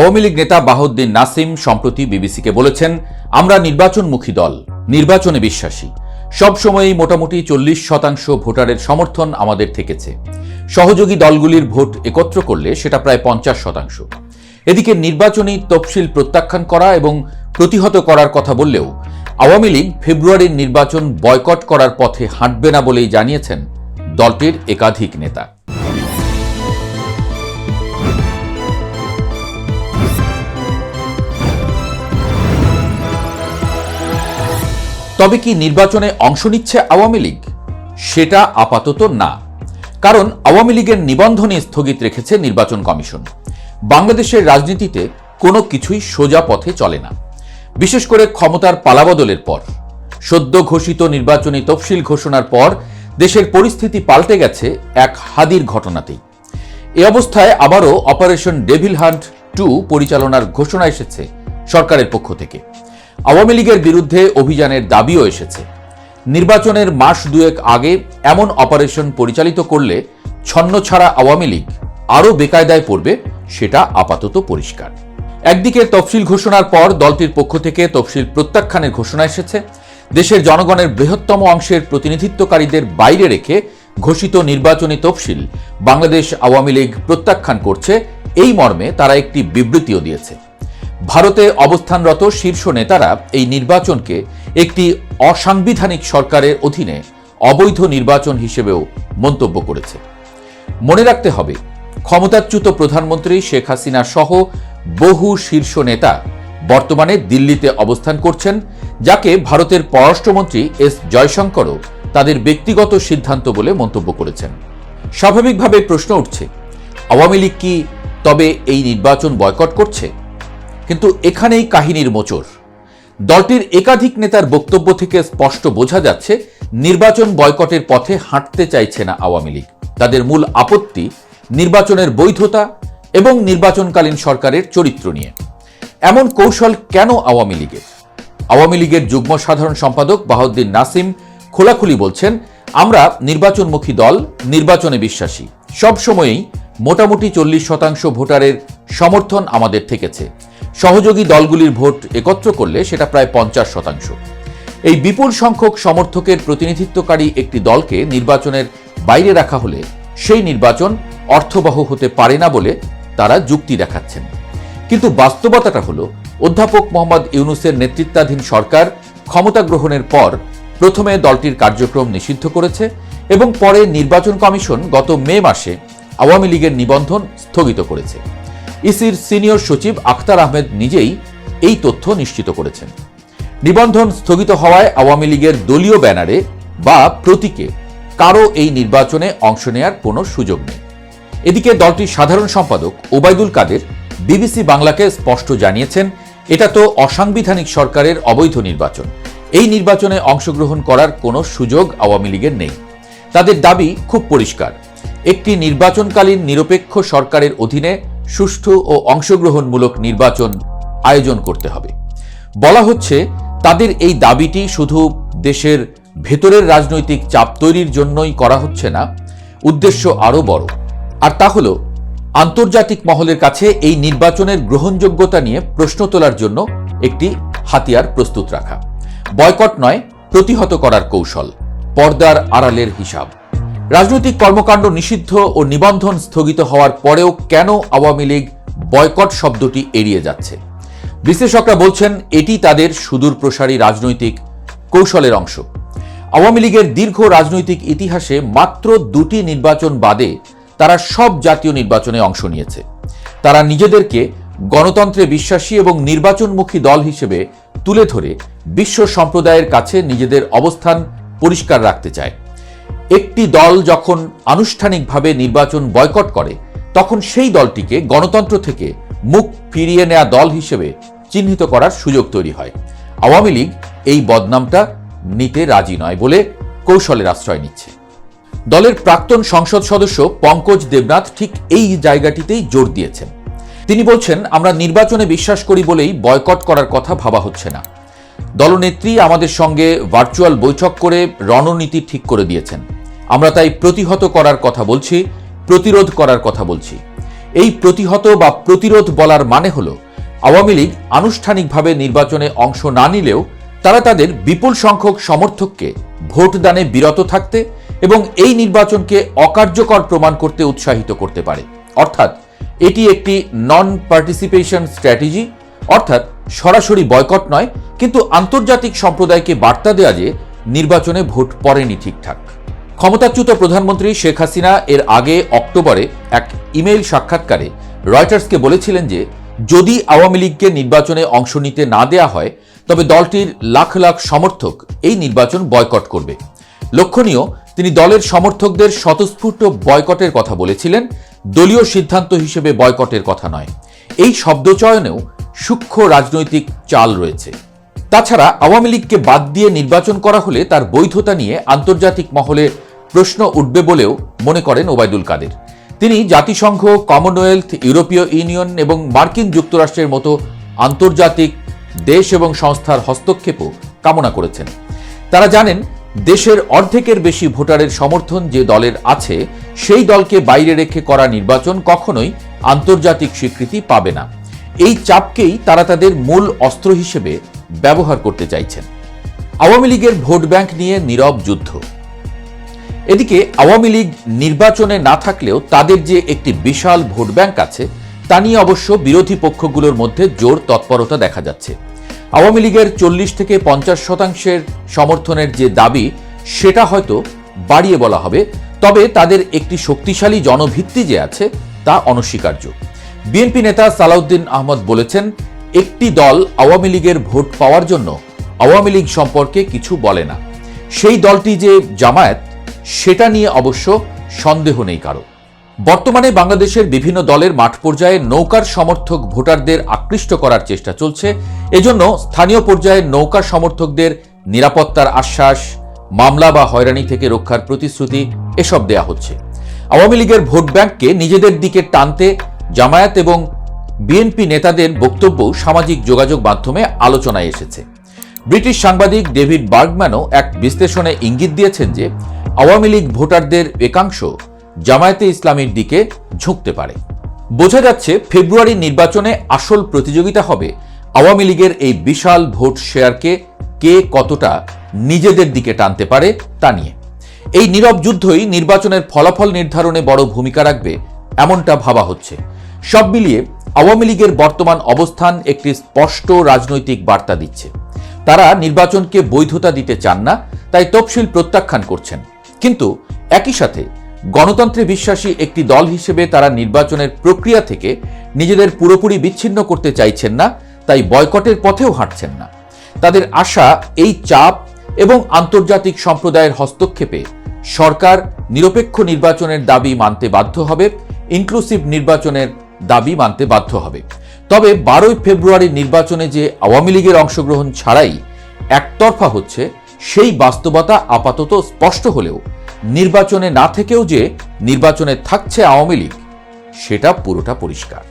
আওয়ামী লীগ নেতা বাহাউদ্দিন নাসিম সম্প্রতি বিবিসিকে বলেছেন, আমরা নির্বাচনমুখী দল, নির্বাচনে বিশ্বাসী। সবসময়ই মোটামুটি 40% ভোটারের সমর্থন আমাদের থেকেছে। সহযোগী দলগুলির ভোট একত্র করলে সেটা প্রায় 50%। এদিকে নির্বাচনী তফসিল প্রত্যাখ্যান করা এবং প্রতিহত করার কথা বললেও আওয়ামী লীগ ফেব্রুয়ারির নির্বাচন বয়কট করার পথে হাঁটবে না বলেই জানিয়েছেন দলটির একাধিক নেতা। তবে কি নির্বাচনে অংশ নিচ্ছে আওয়ামী লীগ? সেটা আপাতত না, কারণ আওয়ামী লীগের নিবন্ধনই স্থগিত রেখেছে নির্বাচন কমিশন। বাংলাদেশের রাজনীতিতে কোনো কিছুই সোজা পথে চলে না, বিশেষ করে ক্ষমতার পালাবদলের পর। সদ্য ঘোষিত নির্বাচনী তফসিল ঘোষণার পর দেশের পরিস্থিতি পাল্টে গেছে এক হাদির ঘটনাতেই। এ অবস্থায় আবারও অপারেশন ডেভিল হান্ট 2 পরিচালনার ঘোষণা এসেছে সরকারের পক্ষ থেকে। আওয়ামী লীগের বিরুদ্ধে অভিযানের দাবিও এসেছে। নির্বাচনের মাস দুয়েক আগে এমন অপারেশন পরিচালিত করলে ছন্নছাড়া আওয়ামী লীগ আরও বেকায়দায় পড়বে, সেটা আপাতত পরিষ্কার। একদিকে তফসিল ঘোষণার পর দলটির পক্ষ থেকে তফসিল প্রত্যাখ্যানের ঘোষণা এসেছে। দেশের জনগণের বৃহত্তম অংশের প্রতিনিধিত্বকারীদের বাইরে রেখে ঘোষিত নির্বাচনী তফসিল বাংলাদেশ আওয়ামী লীগ প্রত্যাখ্যান করছে, এই মর্মে তারা একটি বিবৃতিও দিয়েছে। ভারতে অবস্থানরত শীর্ষ নেতারা এই নির্বাচনকে একটি অসাংবিধানিক সরকারের অধীনে অবৈধ নির্বাচন হিসেবেও মন্তব্য করেছে। মনে রাখতে হবে, ক্ষমতাচ্যুত প্রধানমন্ত্রী শেখ হাসিনা সহ বহু শীর্ষ নেতা বর্তমানে দিল্লিতে অবস্থান করছেন, যাকে ভারতের পররাষ্ট্রমন্ত্রী এস জয়শঙ্করও তাদের ব্যক্তিগত সিদ্ধান্ত বলে মন্তব্য করেছেন। স্বাভাবিকভাবে প্রশ্ন উঠছে, আওয়ামী লীগ কি তবে এই নির্বাচন বয়কট করছে? কিন্তু এখানেই কাহিনীর মোচড়। দলটির একাধিক নেতার বক্তব্য থেকে স্পষ্ট বোঝা যাচ্ছে নির্বাচন বয়কটের পথে হাঁটতে চাইছে না আওয়ামী লীগ। তাদের মূল আপত্তি নির্বাচনের বৈধতা এবং নির্বাচনকালীন সরকারের চরিত্র নিয়ে। এমন কৌশল কেন আওয়ামী লীগের? আওয়ামী লীগের যুগ্ম সাধারণ সম্পাদক বাহাউদ্দিন নাসিম খোলাখুলি বলছেন, আমরা নির্বাচনমুখী দল, নির্বাচনে বিশ্বাসী। সবসময়ই মোটামুটি 40% ভোটারের সমর্থন আমাদের থেকেছে। সহযোগী দলগুলির ভোট একত্র করলে সেটা প্রায় 50%। এই বিপুল সংখ্যক সমর্থকের প্রতিনিধিত্বকারী একটি দলকে নির্বাচনের বাইরে রাখা হলে সেই নির্বাচন অর্থবহ হতে পারে না বলে তারা যুক্তি দেখাচ্ছেন। কিন্তু বাস্তবতাটা হলো, অধ্যাপক মোহাম্মদ ইউনূসের নেতৃত্বাধীন সরকার ক্ষমতা গ্রহণের পর প্রথমে দলটির কার্যক্রম নিষিদ্ধ করেছে এবং পরে নির্বাচন কমিশন গত মে মাসে আওয়ামী লীগের নিবন্ধন স্থগিত করেছে। ইসির সিনিয়র সচিব আখতার আহমেদ নিজেই এই তথ্য নিশ্চিত করেছেন। নিবন্ধন স্থগিত হওয়ায় আওয়ামী লীগের দলীয় ব্যানারে বা প্রতীকে কারও এই নির্বাচনে অংশ নেয়ার কোনো সুযোগ নেই। এদিকে দলটির সাধারণ সম্পাদক ওবায়দুল কাদের বিবিসি বাংলাকে স্পষ্ট জানিয়েছেন, এটা তো অসাংবিধানিক সরকারের অবৈধ নির্বাচন। এই নির্বাচনে অংশগ্রহণ করার কোনো সুযোগ আওয়ামী লীগের নেই। তাদের দাবি খুব পরিষ্কার, একটি নির্বাচনকালীন নিরপেক্ষ সরকারের অধীনে সুষ্ঠু ও অংশগ্রহণমূলক নির্বাচন আয়োজন করতে হবে। বলা হচ্ছে, তাদের এই দাবিটি শুধু দেশের ভেতরের রাজনৈতিক চাপ তৈরির জন্যই করা হচ্ছে না, উদ্দেশ্য আরও বড়। আর তা হল আন্তর্জাতিক মহলের কাছে এই নির্বাচনের গ্রহণযোগ্যতা নিয়ে প্রশ্ন তোলার জন্য একটি হাতিয়ার প্রস্তুত রাখা। বয়কট নয়, প্রতিহত করার কৌশল, পর্দার আড়ালের হিসাব। রাজনৈতিক কর্মকাণ্ড নিষিদ্ধ ও নিবন্ধন স্থগিত হওয়ার পরেও কেন আওয়ামী লীগ বয়কট শব্দটি এড়িয়ে যাচ্ছে? বিশ্লেষকরা বলছেন, এটি তাদের সুদূরপ্রসারী রাজনৈতিক কৌশলের অংশ। আওয়ামী লীগের দীর্ঘ রাজনৈতিক ইতিহাসে মাত্র 2টি নির্বাচন বাদে তারা সব জাতীয় নির্বাচনে অংশ নিয়েছে। তারা নিজেদেরকে গণতন্ত্রে বিশ্বাসী এবং নির্বাচনমুখী দল হিসেবে তুলে ধরে বিশ্ব সম্প্রদায়ের কাছে নিজেদের অবস্থান পরিষ্কার রাখতে চায়। একটি দল যখন আনুষ্ঠানিকভাবে নির্বাচন বয়কট করে, তখন সেই দলটিকে গণতন্ত্র থেকে মুখ ফিরিয়ে নেওয়া দল হিসেবে চিহ্নিত করার সুযোগ তৈরি হয়। আওয়ামী লীগ এই বদনামটা নিতে রাজি নয় বলে কৌশলের আশ্রয় নিচ্ছে। দলের প্রাক্তন সংসদ সদস্য পঙ্কজ দেবনাথ ঠিক এই জায়গাটিতেই জোর দিয়েছেন। তিনি বলছেন, আমরা নির্বাচনে বিশ্বাস করি বলেই বয়কট করার কথা ভাবা হচ্ছে না। দলনেত্রী আমাদের সঙ্গে ভার্চুয়াল বৈঠক করে রণনীতি ঠিক করে দিয়েছেন। আমরা তাই প্রতিহত করার কথা বলছি, প্রতিরোধ করার কথা বলছি। এই প্রতিহত বা প্রতিরোধ বলার মানে হল আওয়ামী লীগ আনুষ্ঠানিকভাবে নির্বাচনে অংশ না নিলেও তারা তাদের বিপুল সংখ্যক সমর্থককে ভোটদানে বিরত থাকতে এবং এই নির্বাচনকে অকার্যকর প্রমাণ করতে উৎসাহিত করতে পারে। অর্থাৎ এটি একটি নন পার্টিসিপেশন স্ট্র্যাটেজি, অর্থাৎ সরাসরি বয়কট নয়, কিন্তু আন্তর্জাতিক সম্প্রদায়কে বার্তা দেয়া যে নির্বাচনে ভোট পড়েনি ঠিকঠাক। ক্ষমতাচ্যুত প্রধানমন্ত্রী শেখ হাসিনা এর আগে অক্টোবরে এক ইমেইল সাক্ষাৎকারে রয়টার্সকে বলেছিলেন যে যদি আওয়ামী লীগকে নির্বাচনে অংশ নিতে না দেয়া হয় তবে দলটির লাখ লাখ সমর্থক এই নির্বাচন বয়কট করবে। লক্ষণীয়, তিনি দলের সমর্থকদের স্বতঃস্ফূর্ত বয়কটের কথা বলেছিলেন, দলীয় সিদ্ধান্ত হিসেবে বয়কটের কথা নয়। এই শব্দচয়নেও সূক্ষ্ম রাজনৈতিক চাল রয়েছে। তাছাড়া আওয়ামী লীগকে বাদ দিয়ে নির্বাচন করা হলে তার বৈধতা নিয়ে আন্তর্জাতিক মহলে প্রশ্ন উঠবে বলেও মনে করেন ওবায়দুল কাদের। তিনি জাতিসংঘ, কমনওয়েলথ, ইউরোপীয় ইউনিয়ন এবং মার্কিন যুক্তরাষ্ট্রের মতো আন্তর্জাতিক দেশ এবং সংস্থার হস্তক্ষেপও কামনা করেছেন। তারা জানেন দেশের অর্ধেকের বেশি ভোটারের সমর্থন যে দলের আছে সেই দলকে বাইরে রেখে করা নির্বাচন কখনোই আন্তর্জাতিক স্বীকৃতি পাবে না। এই চাপকেই তারা তাদের মূল অস্ত্র হিসেবে ব্যবহার করতে চাইছেন। আওয়ামী লীগের ভোট ব্যাংক নিয়ে নীরব যুদ্ধ। এদিকে আওয়ামী লীগ নির্বাচনে না থাকলেও তাদের যে একটি বিশাল ভোট ব্যাংক আছে তা নিয়ে অবশ্য বিরোধী পক্ষগুলোর মধ্যে জোর তৎপরতা দেখা যাচ্ছে। আওয়ামী লীগের 40 থেকে 50% সমর্থনের যে দাবি সেটা হয়তো বাড়িয়ে বলা হবে, তবে তাদের একটি শক্তিশালী জনভিত্তি যে আছে তা অনস্বীকার্য। বিএনপি নেতা সালাউদ্দিন আহমদ বলেছেন, একটি দল আওয়ামী লীগের ভোট পাওয়ার জন্য আওয়ামী লীগ সম্পর্কে কিছু বলে না। সেই দলটি যে জামায়াত সেটা নিয়ে অবশ্য সন্দেহ নেই কারো। বর্তমানে বাংলাদেশের বিভিন্ন দলের মাঠ পর্যায়ে নৌকার সমর্থক ভোটারদের আকৃষ্ট করার চেষ্টা চলছে। এজন্য স্থানীয় পর্যায়ে নৌকা সমর্থকদের নিরাপত্তার আশ্বাস, মামলা বা হয়রানি থেকে রক্ষার প্রতিশ্রুতি এসব দেয়া হচ্ছে। আওয়ামী লীগের ভোট ব্যাংককে নিজেদের দিকে টানতে জামায়াত এবং বিএনপি নেতাদের বক্তব্য সামাজিক যোগাযোগ মাধ্যমে আলোচনায় এসেছে। ব্রিটিশ সাংবাদিক ডেভিড বার্গম্যানও এক বিশ্লেষণে ইঙ্গিত দিয়েছেন যে আওয়ামী লীগ ভোটারদের একাংশ জামায়াতে ইসলামীর দিকে ঝুঁকতে পারে। বোঝা যাচ্ছে ফেব্রুয়ারির নির্বাচনে আসল প্রতিযোগিতা হবে আওয়ামী লীগের এই বিশাল ভোট শেয়ারকে কে কতটা নিজেদের দিকে টানতে পারে তা নিয়ে। এই নীরব যুদ্ধই নির্বাচনের ফলাফল নির্ধারণে বড় ভূমিকা রাখবে এমনটা ভাবা হচ্ছে। সব মিলিয়ে আওয়ামী লীগের বর্তমান অবস্থান একটি স্পষ্ট রাজনৈতিক বার্তা দিচ্ছে। তারা নির্বাচনকে বৈধতা দিতে চান না, তাই তফসিল প্রত্যাখ্যান করছেন। কিন্তু একই সাথে গণতন্ত্রে বিশ্বাসী একটি দল হিসেবে তারা নির্বাচনের প্রক্রিয়া থেকে নিজেদের পুরোপুরি বিচ্ছিন্ন করতে চাইছেন না, তাই বয়কটের পথেও হাঁটছেন না। তাদের আশা এই চাপ এবং আন্তর্জাতিক সম্প্রদায়ের হস্তক্ষেপে সরকার নিরপেক্ষ নির্বাচনের দাবি মানতে বাধ্য হবে, ইনক্লুসিভ নির্বাচনের দাবি মানতে বাধ্য হবে। তবে 12 ফেব্রুয়ারির নির্বাচনে যে আওয়ামী লীগের অংশগ্রহণ ছাড়াই একতরফা হচ্ছে সেই বাস্তবতা আপাতত স্পষ্ট হলেও নির্বাচনে না থেকেও যে নির্বাচনে থাকছে আওয়ামী লীগ সেটা পুরোটা পরিষ্কার।